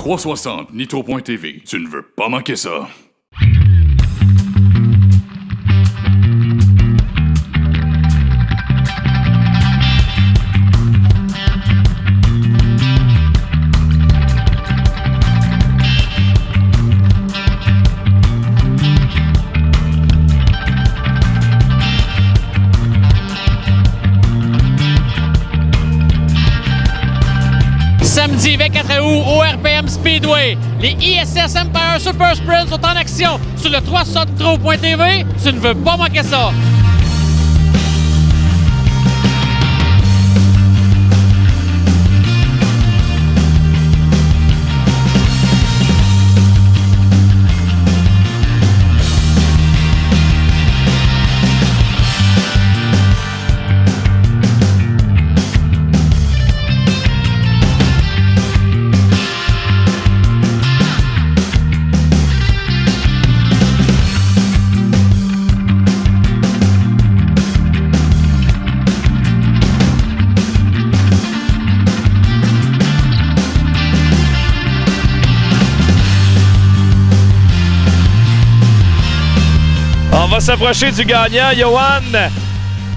360 Nitro.tv. Tu ne veux pas manquer ça. Samedi 24 août au RPM Speedway, les ISS Empire Super Sprint sont en action sur le 360nitro.tv. Tu ne veux pas manquer ça. On va s'approcher du gagnant, Johan.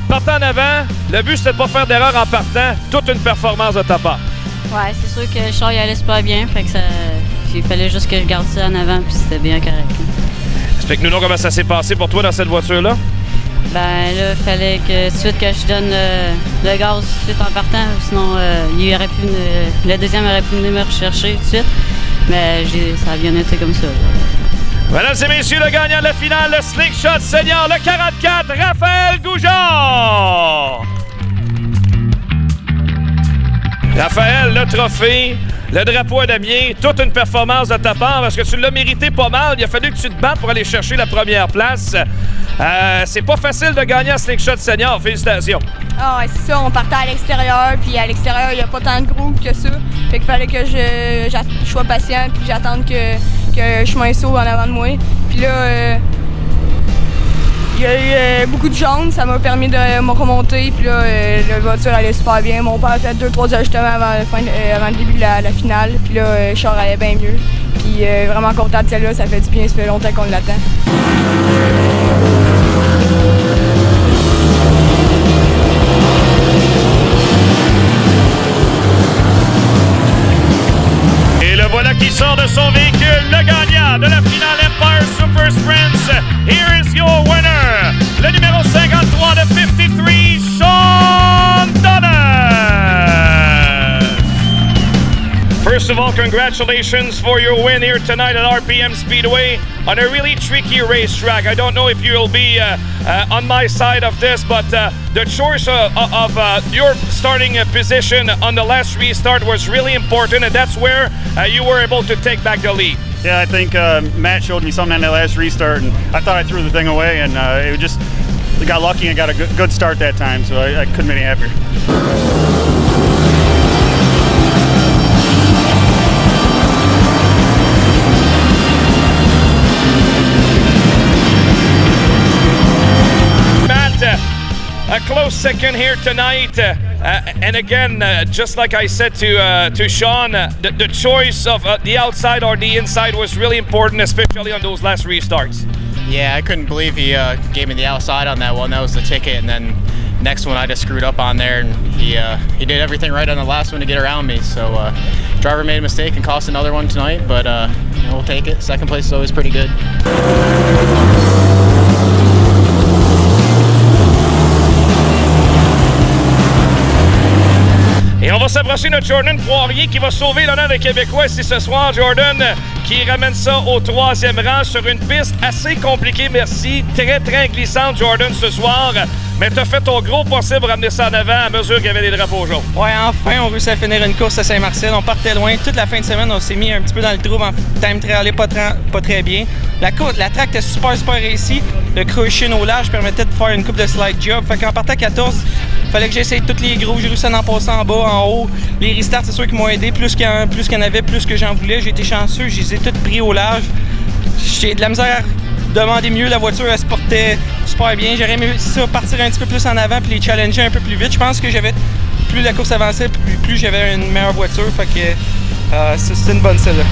Partant en avant, le but c'était de ne pas faire d'erreur en partant. Toute une performance de ta part. Ouais, c'est sûr que le char il allait super bien, fait que ça. Il fallait juste que je garde ça en avant, puis c'était bien correct. Explique-nous donc comment ça s'est passé pour toi dans cette voiture-là. Ben là, il fallait que tout de suite que je donne le gaz tout de suite en partant, sinon le deuxième aurait pu venir me rechercher tout de suite. Mais ça a bien été comme ça. Mesdames et messieurs, le gagnant de la finale, le Slingshot Senior, le 44, Raphaël Goujon! Raphaël, le trophée, le drapeau à damier, toute une performance de ta part parce que tu l'as mérité pas mal. Il a fallu que tu te battes pour aller chercher la première place. C'est pas facile de gagner à Slingshot Senior. Félicitations. Ah ouais, c'est ça. On partait à l'extérieur, puis à l'extérieur, il n'y a pas tant de groupes que ça. Fait qu'il fallait que je sois patient, puis que j'attende que le chemin s'ouvre en avant de moi. Puis là, il y a eu beaucoup de jaunes, ça m'a permis de me remonter. Puis là, la voiture allait super bien. Mon père a fait 2-3 ajustements avant le début de la finale. Puis là, le char allait bien mieux. Puis vraiment content de celle-là, ça fait du bien, ça fait longtemps qu'on l'attend. Et le voilà qui sort de son véhicule, le gagnant de la finale Empire Super Sprints. Here is your winner, le numéro 53 de 53, Sean Donas. First of all, congratulations for your win here tonight at RPM Speedway on a really tricky racetrack. I don't know if you'll be on my side of this, but the choice of your starting position on the last restart was really important, and that's where you were able to take back the lead. Yeah, I think Matt showed me something on that last restart, and I thought I threw the thing away, and it just got lucky and got a good start that time, so I couldn't be any happier. A close second here tonight, and again, just like I said to Sean, the choice of the outside or the inside was really important, especially on those last restarts. Yeah, I couldn't believe he gave me the outside on that one. That was the ticket, and then next one I just screwed up on there, and he did everything right on the last one to get around me. So driver made a mistake and cost another one tonight, but we'll take it. Second place is always pretty good. Et on va s'approcher de Jordan Poirier qui va sauver l'honneur des Québécois ici ce soir. Jordan qui ramène ça au 3e rang sur une piste assez compliquée, merci. Très, très glissante, Jordan, ce soir. Mais t'as fait ton gros possible pour ramener ça en avant à mesure qu'il y avait des drapeaux jaunes. Ouais, enfin, on réussit à finir une course à Saint-Marcel. On partait loin. Toute la fin de semaine, on s'est mis un petit peu dans le trouble en time trial, pas très bien. La track était super réussie. Le crushing au large permettait de faire une coupe de slide job. Fait qu'en partant à 14, il fallait que j'essaye tous les gros. J'ai réussi à en passer en bas, en haut. Les restarts, c'est sûr qu'ils m'ont aidé. Plus qu'il y en avait, plus que j'en voulais. J'ai été chanceux. Je les ai toutes pris au large. J'ai de la misère à demander mieux. La voiture, elle se portait super bien. J'aurais aimé ça partir un petit peu plus en avant puis les challenger un peu plus vite. Je pense que plus la course avançait, plus j'avais une meilleure voiture. Fait que C'est une bonne celle-là.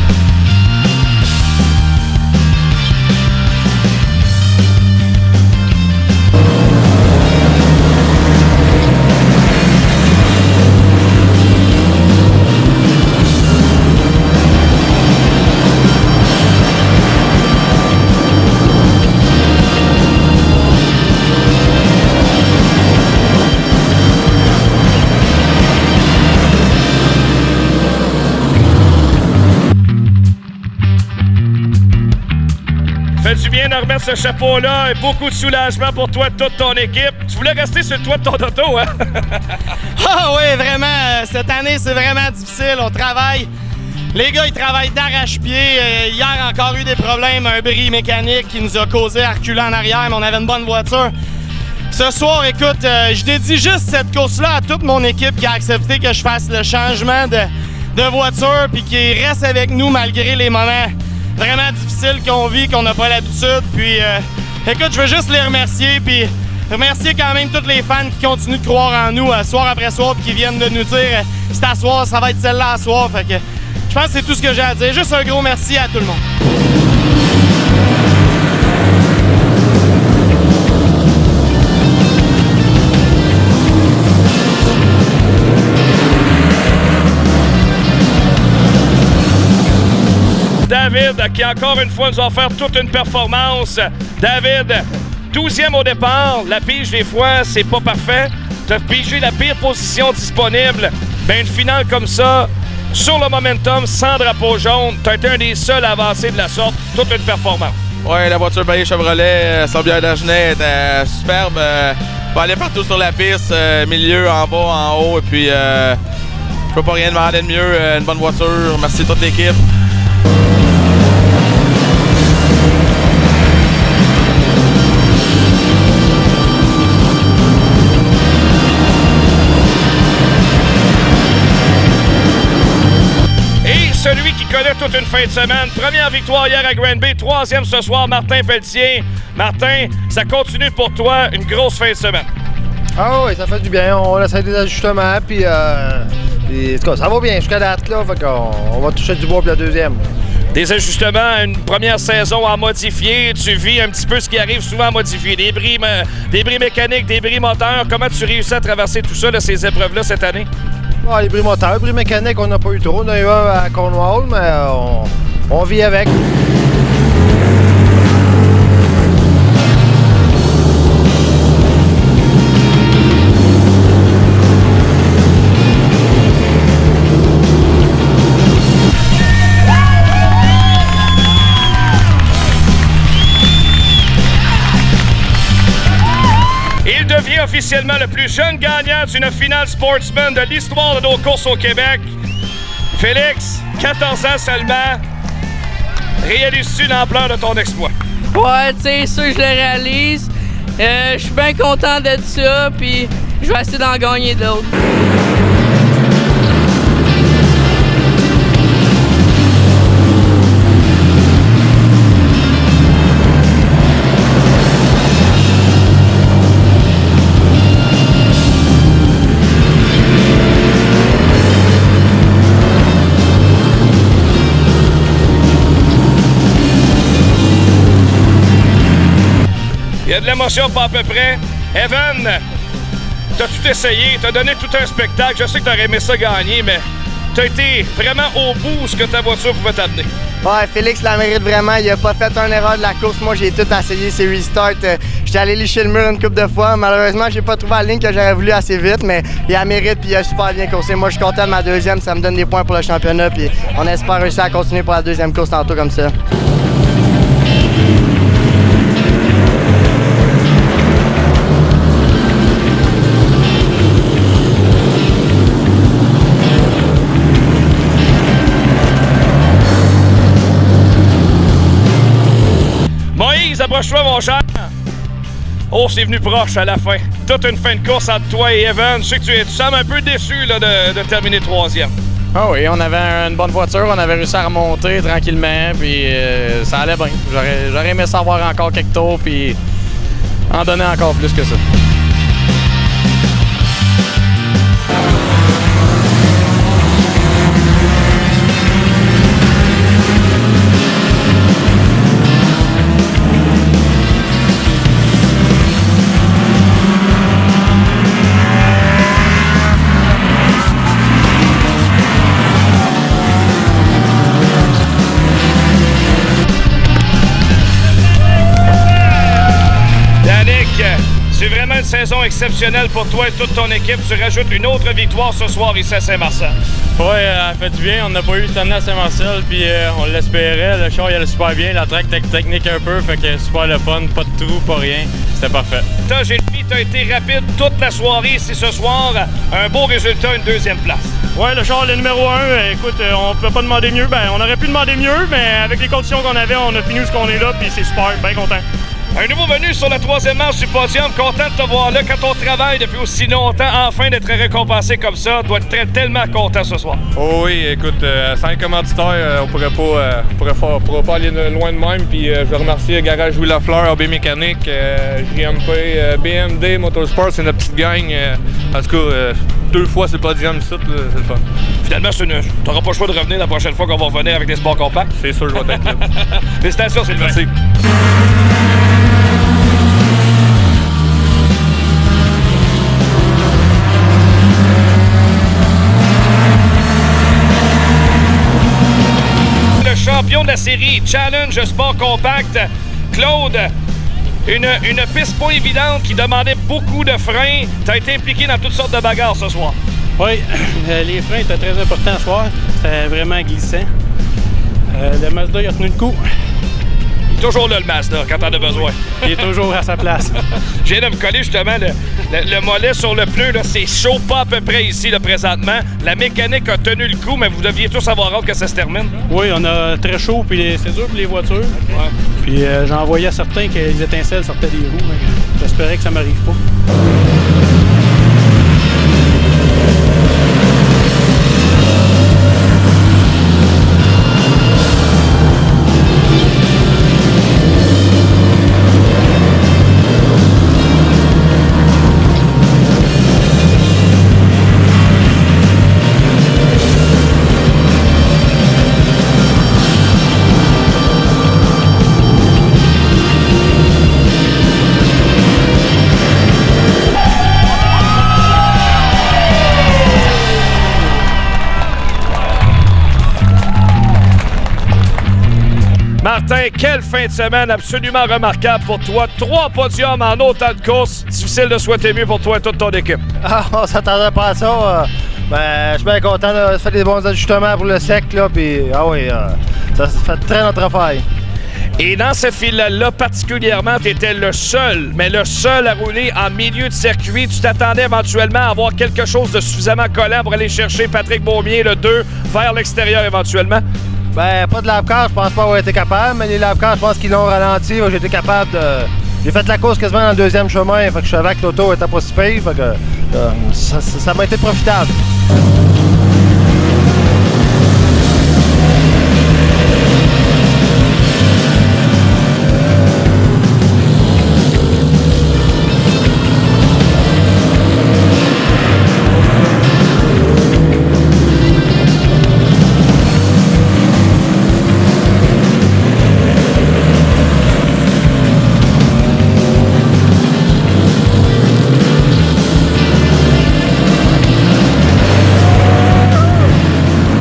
Fait du bien de remettre ce chapeau-là et beaucoup de soulagement pour toi et toute ton équipe. Tu voulais rester sur le toit de ton auto, hein? Ah oui, vraiment. Cette année, c'est vraiment difficile. On travaille. Les gars, ils travaillent d'arrache-pied. Hier, encore eu des problèmes. Un bris mécanique qui nous a causé à reculer en arrière, mais on avait une bonne voiture. Ce soir, écoute, je dédie juste cette course-là à toute mon équipe qui a accepté que je fasse le changement de voiture puis qui reste avec nous malgré les moments vraiment difficiles qu'on vit, qu'on n'a pas l'habitude. Puis, écoute, je veux juste les remercier, puis remercier quand même tous les fans qui continuent de croire en nous soir après soir, puis qui viennent de nous dire c'est à soir, ça va être celle-là à soir. Fait que je pense que c'est tout ce que j'ai à dire. Juste un gros merci à tout le monde. David, qui encore une fois nous a offert toute une performance. David, 12e au départ. La pige, des fois, c'est pas parfait. T'as pigé la pire position disponible. Ben, une finale comme ça, sur le momentum, sans drapeau jaune, t'as été un des seuls à avancer de la sorte. Toute une performance. Ouais, la voiture Bayer Chevrolet, son bière d'Agenais était superbe. On aller partout sur la piste, milieu, en bas, en haut. Et puis, je peux pas rien demander de mieux. Une bonne voiture. Merci à toute l'équipe. Celui qui connaît toute une fin de semaine. Première victoire hier à Granby, 3e ce soir, Martin Pelletier. Martin, ça continue pour toi, une grosse fin de semaine. Ah oui, ça fait du bien. On essaie des ajustements, puis en tout cas, ça va bien jusqu'à date, là. Fait qu'on va toucher du bois pour la deuxième. Des ajustements, une première saison à modifier. Tu vis un petit peu ce qui arrive souvent à modifier. Des bris mécaniques, des bris moteurs. Comment tu réussis à traverser tout ça, là, ces épreuves-là, cette année? Ah, les bris moteurs, les bris mécaniques, on n'a pas eu trop. On a eu un à Cornwall, mais on vit avec. Il devient officiellement le plus jeune gagnant d'une finale sportsman de l'histoire de nos courses au Québec. Félix, 14 ans seulement, réalises-tu l'ampleur de ton exploit? Ouais, tu sais, ça, je le réalise. Je suis bien content de ça, puis je vais essayer d'en gagner d'autres. Il y a de l'émotion pas à peu près. Evan, t'as tout essayé, t'as donné tout un spectacle. Je sais que t'aurais aimé ça gagner, mais t'as été vraiment au bout de ce que ta voiture pouvait t'amener. Ouais, Félix la mérite vraiment. Il a pas fait une erreur de la course. Moi, j'ai tout essayé, ses restarts. J'étais allé licher le mur une couple de fois. Malheureusement, j'ai pas trouvé la ligne que j'aurais voulu assez vite, mais il a mérite puis il a super bien coursé. Moi, je suis content de ma deuxième. Ça me donne des points pour le championnat, puis on espère réussir à continuer pour la deuxième course tantôt comme ça. Moïse, approche-toi, mon cher. Oh, c'est venu proche à la fin. Toute une fin de course entre toi et Evan. Je sais que tu sembles un peu déçu là, de terminer 3e. Ah oui, on avait une bonne voiture, on avait réussi à remonter tranquillement, puis ça allait bien. J'aurais aimé savoir encore quelques tours, puis en donner encore plus que ça. saison exceptionnelle pour toi et toute ton équipe. Tu rajoutes une autre victoire ce soir ici à Saint-Marcel. Oui, elle fait du bien. On n'a pas eu cette année à Saint-Marcel, puis on l'espérait. Le char, il allait super bien. La track technique un peu, fait que super le fun. Pas de trou, pas rien. C'était parfait. Jérémy, tu as été rapide toute la soirée ici ce soir. Un beau résultat, une deuxième place. Ouais, le char, le numéro 1, écoute, on peut pas demander mieux. Ben, on aurait pu demander mieux, mais avec les conditions qu'on avait, on a fini ce qu'on est là, puis c'est super, bien content. Un nouveau venu sur la troisième marche du podium. Content de te voir là quand on travaille depuis aussi longtemps. Enfin d'être récompensé comme ça. Doit être tellement content ce soir. Oh oui, écoute, sans les commanditaires, on pourrait pas aller loin de même. Puis je veux remercier Garage Louis Lafleur, AB Mécanique, JMP, BMD, Motorsport, c'est notre petite gang. En tout cas, 2 fois c'est le podium site, c'est le fun. Finalement, t'auras pas le choix de revenir la prochaine fois qu'on va revenir avec des sports compacts. C'est sûr, je vais être là. Félicitations, Sylvain. Merci. Champion de la série Challenge Sport Compact, Claude, une piste pas évidente qui demandait beaucoup de freins. Tu as été impliqué dans toutes sortes de bagarres ce soir. Oui, les freins étaient très importants ce soir. C'était vraiment glissant. Le Mazda, il a tenu le coup. Il est toujours là, le Mazda, quand t'en as besoin. Il est toujours à sa place. Je viens de me coller justement le mollet sur le pneu. C'est chaud, pas à peu près ici là, présentement. La mécanique a tenu le coup, mais vous deviez tous avoir hâte que ça se termine. Oui, on a très chaud, puis c'est dur pour les voitures. Ouais. Puis j'en voyais certains que les étincelles sortaient des roues, mais j'espérais que ça m'arrive pas. Martin, quelle fin de semaine absolument remarquable pour toi. 3 podiums en autant de courses. Difficile de souhaiter mieux pour toi et toute ton équipe. Ah, on s'attendait pas à ça. Ben, je suis bien content de faire des bons ajustements pour le sec, là, puis ça fait très notre affaire. Et dans ce fil-là, particulièrement, tu étais le seul à rouler en milieu de circuit. Tu t'attendais éventuellement à avoir quelque chose de suffisamment collant pour aller chercher Patrick Beaumier, le 2, vers l'extérieur éventuellement? Ben, pas de lap-car, je pense pas avoir été capable, mais les lap-cars, je pense qu'ils l'ont ralenti. J'ai été capable de... J'ai fait la course quasiment dans le deuxième chemin, fait que je savais que l'auto était pas si pire, fait que ça m'a été profitable.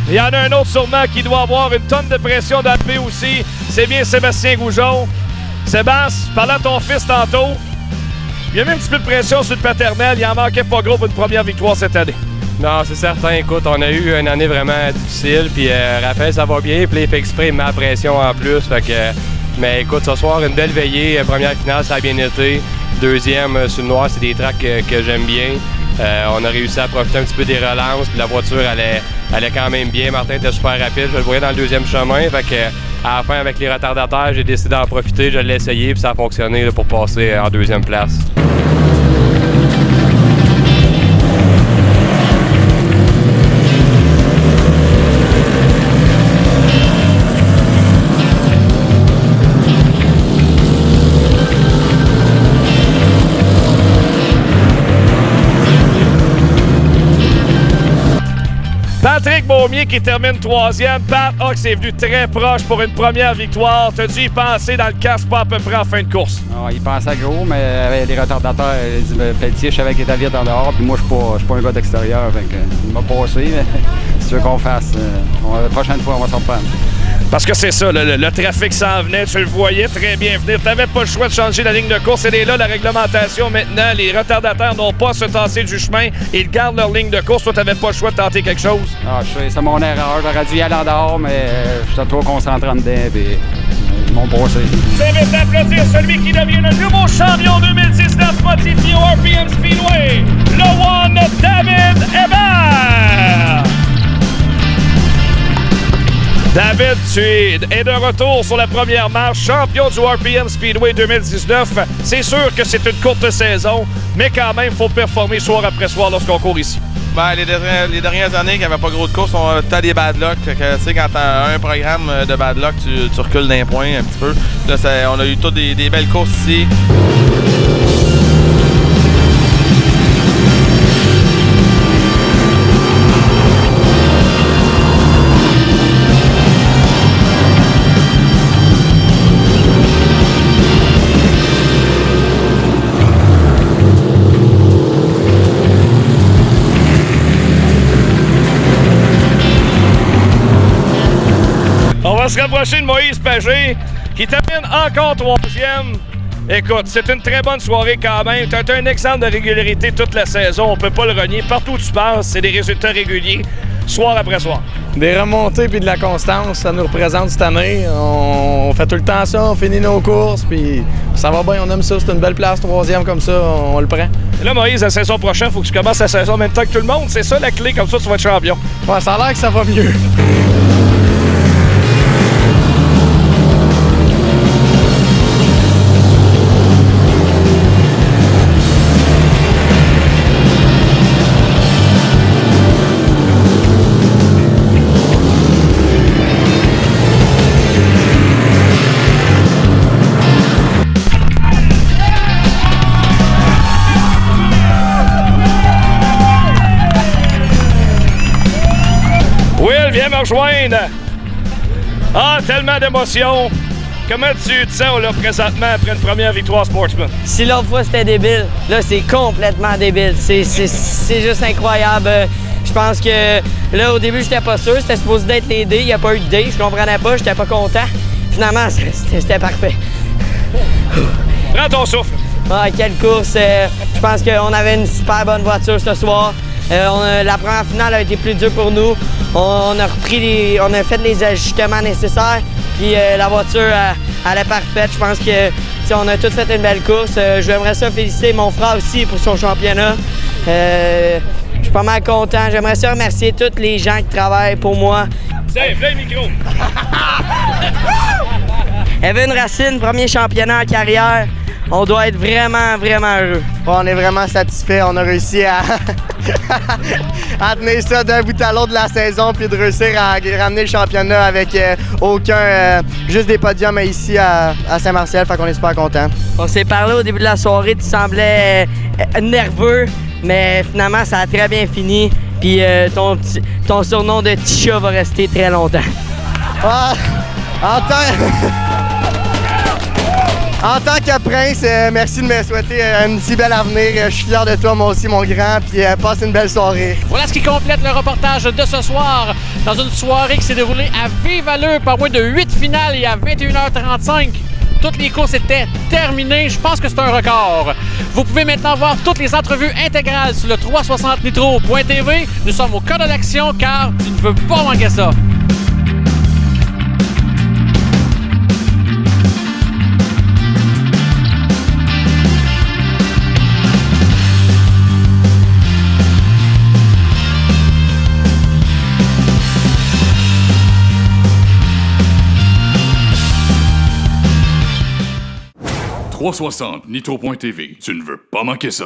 Il y en a un autre sûrement qui doit avoir une tonne de pression d'enlever aussi. C'est bien Sébastien Goujon. Sébastien, parlant de ton fils tantôt, il y a mis un petit peu de pression sur le paternel. Il en manquait pas gros pour une première victoire cette année. Non, c'est certain. Écoute, on a eu une année vraiment difficile. Puis Raphaël, ça va bien. Puis il fait exprès, il met la pression en plus. Fait que, mais écoute, ce soir, une belle veillée. Première finale, ça a bien été. Deuxième, sur le noir, c'est des tracks que j'aime bien. On a réussi à profiter un petit peu des relances. Puis la voiture allait quand même bien. Martin était super rapide. Je le voyais dans le deuxième chemin. Fait que, à la fin, avec les retardataires, j'ai décidé d'en profiter. Je l'ai essayé. Puis ça a fonctionné là, pour passer en deuxième place. Patrick Beaumier qui termine 3e. Pat Ox est venu très proche pour une première victoire. T'as dû y penser dans le casque pas à peu près en fin de course. Non, il pensait gros, mais avec les retardateurs, il dit Pelletier, je savais qu'il était vite en dehors, puis moi, je suis pas un gars d'extérieur. Il m'a passé, mais si tu veux qu'on fasse, la prochaine fois, on va s'en prendre. Parce que c'est ça, le trafic s'en venait, tu le voyais très bien venir. Tu n'avais pas le choix de changer la ligne de course. Elle est là, la réglementation maintenant. Les retardataires n'ont pas à se tasser du chemin. Ils gardent leur ligne de course. Toi, tu n'avais pas le choix de tenter quelque chose. Ah, c'est mon erreur. J'aurais dû y aller en dehors, mais j'étais trop concentré en dedans. Puis ils m'ont brossé. Vous avez applaudir celui qui devient le nouveau champion 2019 modifié au RPM Speedway, le One David Hébert. David, tu es de retour sur la première marche, champion du RPM Speedway 2019. C'est sûr que c'est une courte saison, mais quand même, il faut performer soir après soir lorsqu'on court ici. Ben, les dernières années, qu'il n'y avait pas gros de courses, on a des bad luck. Tu sais, quand tu as un programme de bad luck, tu recules d'un point un petit peu. Là, on a eu toutes des belles courses ici. On va se rapprocher de Moïse Pagé, qui termine encore 3e. Écoute, c'est une très bonne soirée quand même. Tu as un exemple de régularité toute la saison. On peut pas le renier. Partout où tu passes, c'est des résultats réguliers, soir après soir. Des remontées puis de la constance, ça nous représente cette année. On fait tout le temps ça, on finit nos courses, puis ça va bien, on aime ça. C'est une belle place, 3e comme ça, on le prend. Et là, Moïse, la saison prochaine, il faut que tu commences la saison en même temps que tout le monde. C'est ça la clé, comme ça, tu vas être champion. Ouais, ça a l'air que ça va mieux. Viens me rejoindre. Ah, tellement d'émotions. Comment tu te sens là présentement après une première victoire Sportsman? Si l'autre fois c'était débile, là c'est complètement débile. C'est juste incroyable. Je pense que là au début j'étais pas sûr, c'était supposé d'être les D, il n'y a pas eu de D, je comprenais pas, j'étais pas content. Finalement c'était parfait. Prends ton souffle. Ah, quelle course. Je pense qu'on avait une super bonne voiture ce soir. La première finale a été plus dure pour nous. On a fait les ajustements nécessaires. Puis la voiture, elle est parfaite. Je pense que on a tous fait une belle course. J'aimerais ça féliciter mon frère aussi pour son championnat. Je suis pas mal content. J'aimerais ça remercier tous les gens qui travaillent pour moi. Tiens, viens le micro. Evan Racine, premier championnat en carrière. On doit être vraiment, vraiment heureux. On est vraiment satisfait. On a réussi à tenir ça d'un bout à l'autre de la saison puis de réussir à ramener le championnat avec juste des podiums ici à Saint-Martial. Fait qu'on est super contents. On s'est parlé au début de la soirée. Tu semblais nerveux, mais finalement, ça a très bien fini. Puis ton surnom de Tisha va rester très longtemps. Ah, en tant que prince, merci de me souhaiter un si bel avenir. Je suis fier de toi, moi aussi, mon grand, puis passe une belle soirée. Voilà ce qui complète le reportage de ce soir dans une soirée qui s'est déroulée à vive allure par moins de 8 finales et à 21h35. Toutes les courses étaient terminées. Je pense que c'est un record. Vous pouvez maintenant voir toutes les entrevues intégrales sur le 360nitro.tv. Nous sommes au cœur de l'action car tu ne veux pas manquer ça. .360 Nitro.tv. Tu ne veux pas manquer ça.